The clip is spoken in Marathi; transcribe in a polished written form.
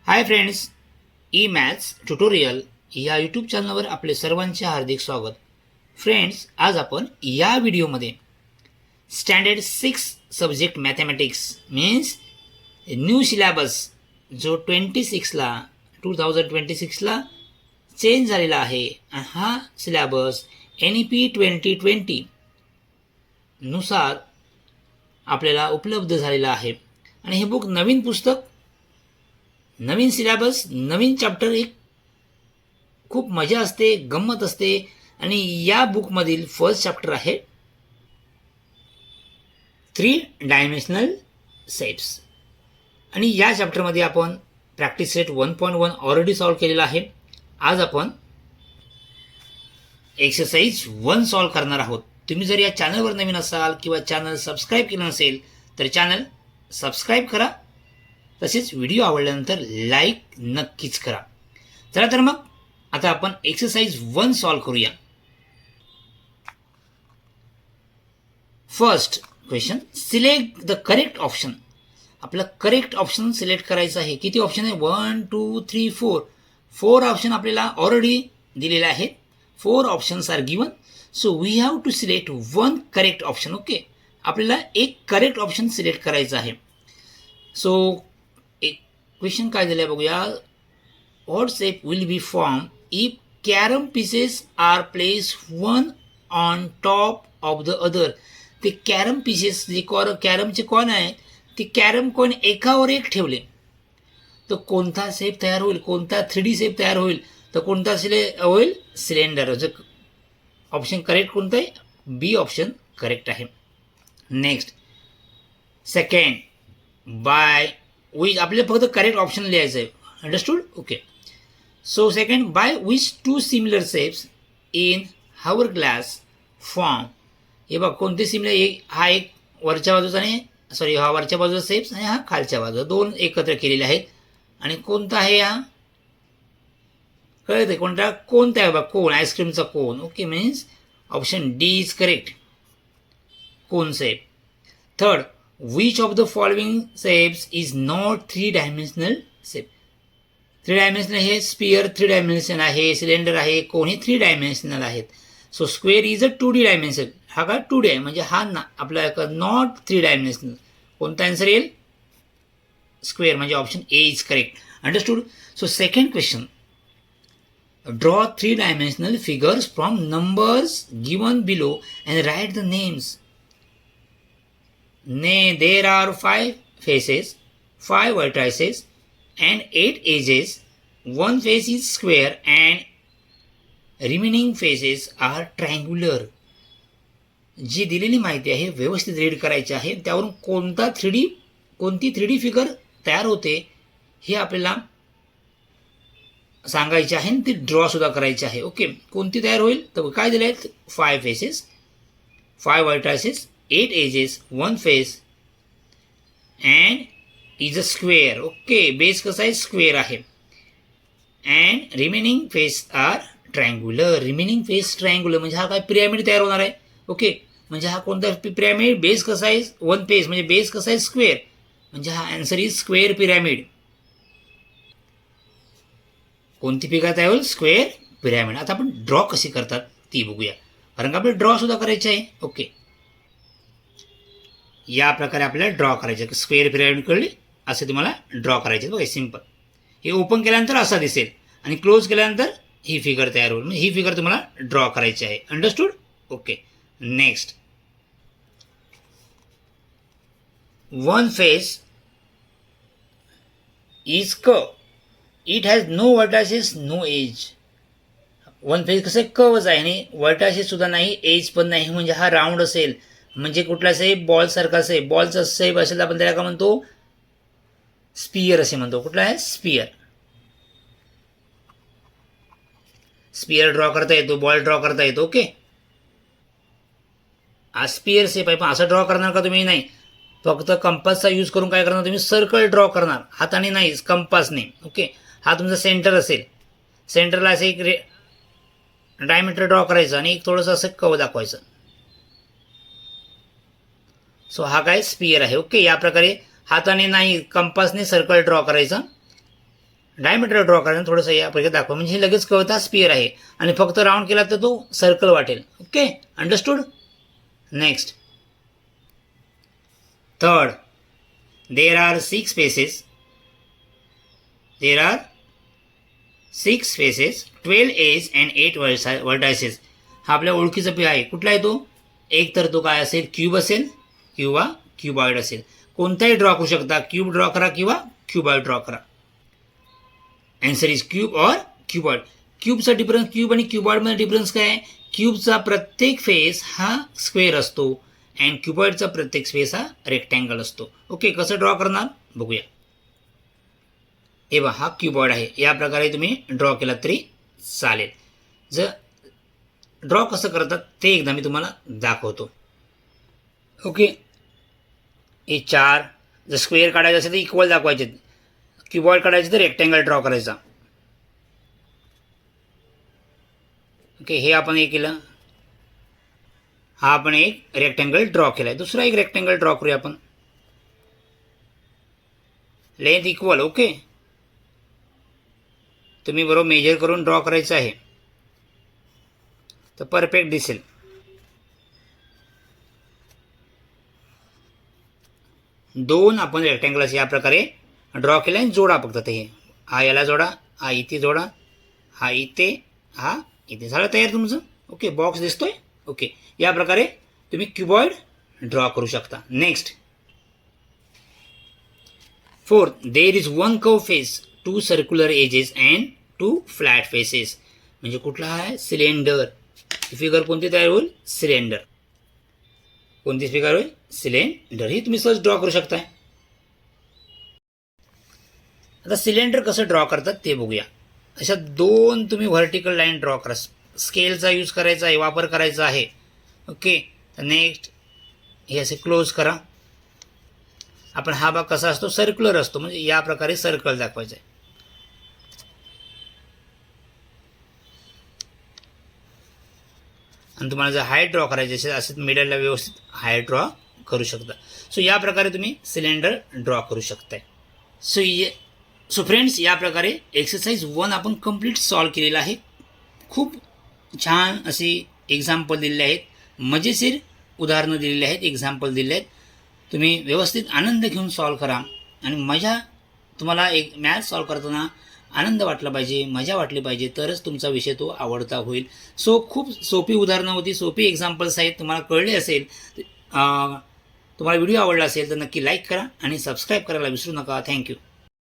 Hi friends, E maths tutorial या यूट्यूब चॅनलवर आपले सर्वांचे हार्दिक स्वागत. फ्रेंड्स, आज आपण या व्हिडिओमध्ये standard 6 subject mathematics means new syllabus जो 2026ला चेंज झालेला आहे. हा सिलॅबस NEP 2020 नुसार आपल्याला उपलब्ध झालेला आहे. आणि हे बुक नवीन पुस्तक, नवीन सिलॅबस, नवीन चॅप्टर, एक खूप मजा असते, गंमत असते. आणि या बुकमधील फर्स्ट चॅप्टर आहे 3 डायमेन्शनल शेप्स. आणि या चॅप्टरमध्ये आपण प्रॅक्टिस सेट 1.1 ऑलरेडी सॉल्व्ह केलेला आहे. आज आपण एक्सरसाइज 1 सॉल्व्ह करणार आहोत. तुम्ही जर या चॅनलवर नवीन असाल किंवा चॅनल सबस्क्राईब केलं नसेल तर चॅनल सबस्क्राईब करा. तसेच व्हिडिओ आवडल्यानंतर लाईक नक्कीच करा. चला तर मग आता आपण एक्सरसाइज 1 सॉल्व्ह करूया. First question, select the correct option. आपलं करेक्ट ऑप्शन सिलेक्ट करायचं आहे. किती ऑप्शन आहे? 1 2 3 4. 4 ऑप्शन आपल्याला ऑलरेडी दिलेले आहेत. 4 options are given. So we have to select 1 correct option. Okay, आपल्याला एक करेक्ट ऑप्शन सिलेक्ट करायचं आहे. सो एक क्वेश्चन काय दिलं आहे बघूया. What shape will be form if carrom pieces are place one on top of the other. ते कॅरम पीसेस जे कॅरमचे कॉइन आहे ते कॅरम कॉइन एकावर एक ठेवले तर कोणता शेप तयार होईल, कोणता 3D शेप तयार होईल, तर कोणता होईल? सिलेंडर. ऑप्शन करेक्ट कोणतं आहे? बी ऑप्शन करेक्ट आहे. Next second, by which. आपल्याला फक्त करेक्ट ऑप्शन लिहायचं आहे. Understood? Okay. So second, by which 2 similar shapes in hourglass form. हे बघ कोणते सिमिलर. हा एक वरच्या बाजूचा आणि हा वरच्या बाजूचा शेप्स आणि हा खालच्या बाजूचा, 2 एकत्र केलेले आहेत. आणि कोणता आहे हा? कळत आहे कोणता आहे बघ? कोन, आईस्क्रीमचा cone. Okay, means option D is correct, cone shape. Third, which of the following shapes is not 3 dimensional shape. 3 dimensional हे स्पियर 3 डायमेन्शन आहे, सिलेंडर आहे, कोन हे 3 डायमेन्शनल आहेत. So square is a 2D dimension. हा का 2D आहे म्हणजे हा ना आपला नॉट 3 डायमेन्शनल. कोणता आन्सर येईल? स्क्वेअर म्हणजे option A is correct. Understood? So second question, draw 3 dimensional figures from numbers given below and write the names. There are 5 faces, 5 vertices and 8 edges. 1 face is square and remaining faces are triangular. जी दिलेली माहिती आहे व्यवस्थित रीड करायची आहे. त्यावरून कोणती 3D फिगर तयार होते हे आपल्याला सांगायचे आहे आणि ती ड्रॉ सुद्धा करायची आहे. ओके, कोणती तयार होईल? तर काय दिलं आहे? 5 faces, 5 vertices, 8 edges, 1 face and is a square. Okay, base कसा आहे? स्क्वेअर आहे. and remaining face are triangular. Remaining face triangular म्हणजे हा काय पिरॅमिड तयार होणार आहे. ओके, म्हणजे हा कोणता पिरॅमिड? बेस कसा आहे? 1 फेस म्हणजे बेस कसा आहे? स्क्वेअर. म्हणजे हा आन्सर इज स्क्वेअर पिरॅमिड. कोणती फिगर तयार होईल? Square pyramid. आता आपण ड्रॉ कशी करतात ती बघूया, कारण का आपल्याला ड्रॉ सुद्धा करायचे आहे. ओके, या प्रकारे आपल्याला ड्रॉ करायचे. स्क्वेअर पिरॅमिड कळली असे तुम्हाला ड्रॉ करायचे. बघा, सिम्पल. हे ओपन केल्यानंतर असा दिसेल आणि क्लोज केल्यानंतर ही फिगर तयार होईल. म्हणजे ही फिगर तुम्हाला ड्रॉ करायची आहे. Understood? Okay. Next, 1 face is curve. It has no vertices, no edge. 1 face कसं कर्वच आहे आणि वर्टासेस सुद्धा नाही, एज पण नाही. म्हणजे हा राऊंड असेल. म्हणजे कुठला शेप? बॉल सारखा शेप. बॉलचा शेप असेल तर आपण त्याला काय म्हणतो? स्पियर असे म्हणतो. कुठला आहे? स्पियर. स्पियर ड्रॉ करता येतो, बॉल ड्रॉ करता येतो. ओके, हा स्पियर शेप आहे. पण असं ड्रॉ करणार का तुम्ही? नाही, फक्त कंपासचा यूज करून काय करणार तुम्ही? सर्कल ड्रॉ करणार, हाताने नाही, कंपासने. ओके, हा तुमचा सेंटर असेल. सेंटरला असं एक डायमीटर ड्रॉ करायचं आणि एक थोडंसं असं कव दाखवायचं. सो हा काय? स्पियर आहे. ओके, या प्रकारे हाताने नाही, कंपासने सर्कल ड्रॉ करायचं. डायमीटर ड्रॉ करायचं थोडंसं यापैकी दाखवा, म्हणजे हे लगेच कळतं स्पिअर आहे, आणि फक्त राऊंड केला तर तो सर्कल वाटेल. Okay, understood. Next, third, there are 6 faces. There are 6 faces, 12 edge and 8 vertices. हा आपल्या ओळखीचा पी आहे. कुठला आहे तो? एक तर तो काय असेल, क्यूब असेल किंवा क्यूबॉइड असेल. कोणताही ड्रॉ करू शकता, क्यूब ड्रॉ करा किंवा क्यूबॉइड ड्रॉ करा. आन्सर इज क्यूब और क्यूबॉइड. क्यूबचा डिफरन्स, क्यूब आणि क्यूबॉइडमध्ये डिफरन्स काय आहे? क्यूबचा प्रत्येक फेस हा स्क्वेअर असतो अँड क्यूबॉइडचा प्रत्येक फेस हा रेक्टँगल असतो. ओके, कसं ड्रॉ करणार बघूया. हे बघा, हा क्यूबॉइड आहे. या प्रकारे तुम्ही ड्रॉ केला तरी चालेल. जर ड्रॉ कसं करतात ते एकदा मी तुम्हाला दाखवतो. ओके, हे 4, जर स्क्वेअर काढायचं असेल तर इक्वल दाखवायचे, क्यूबॉइड काढायचं तर रेक्टँगल ड्रॉ करायचा. ओके, हे आपण हे केलं, हा आपण एक रेक्टँगल ड्रॉ केला आहे. दुसरा एक रेक्टँगल ड्रॉ करूया आपण. Length equal. ओके, तुम्ही बरोबर मेजर करून ड्रॉ करायचं आहे तर परफेक्ट दिसेल. दोन आपण रेक्टँगल असे या प्रकारे ड्रॉ केले आणि जोडा फक्त ते. हा याला जोडा, हा इथे जोडा, हा इथे, हा इथे. झालं तयार तुमचं. ओके, बॉक्स दिसतोय. ओके, या प्रकारे तुम्ही क्यूबॉइड ड्रॉ करू शकता. Next, fourth, there is 1 curve face, 2 circular edges and 2 flat faces. म्हणजे कुठला आहे? सिलेंडर. फिगर कोणती तयार होईल? सिलेंडर. कोणती फिगर होईल? सिलेंडर. ही तुम्ही सहज ड्रॉ करू शकताय. आता सिलेंडर कसं ड्रॉ करतात ते बघूया. अशा 2 तुम्ही व्हर्टिकल लाईन ड्रॉ करा. स्केलचा यूज करायचा आहे, वापर करायचा आहे. ओके, तर नेक्स्ट हे असे क्लोज करा. आपण हा भाग कसा असतो? सर्क्युलर असतो, म्हणजे या प्रकारे सर्कल दाखवायचं आहे. आणि तुम्हाला जर हाईट ड्रॉ करायची असेल असं मिडलला व्यवस्थित हाईट ड्रॉ करू शकता. सो या प्रकारे तुम्ही सिलेंडर ड्रॉ करू शकताय. सो फ्रेंड्स, या प्रकारे एक्सरसाइज 1 आपण कंप्लीट सॉल्व केलेला आहे. खूप छान अशी एक्झाम्पल दिलेले आहेत, मजेशीर उदाहरणं दिलेली आहेत, एक्झाम्पल दिलेले आहेत. तुम्ही व्यवस्थित आनंद घेऊन सॉल्व करा आणि मजा. तुम्हाला एक मॅथ सॉल्व करताना आनंद वाटला पाहिजे, मजा वाटली पाहिजे, तरच तुमचा विषय तो आवडता होईल. सो खूप सोपी उदाहरणं होती, सोपी एक्झाम्पल्स आहेत. तुम्हाला कळले असेल, तुम्हाला व्हिडिओ आवडला असेल तर नक्की लाईक करा आणि सबस्क्राईब करायला विसरू नका. थँक्यू.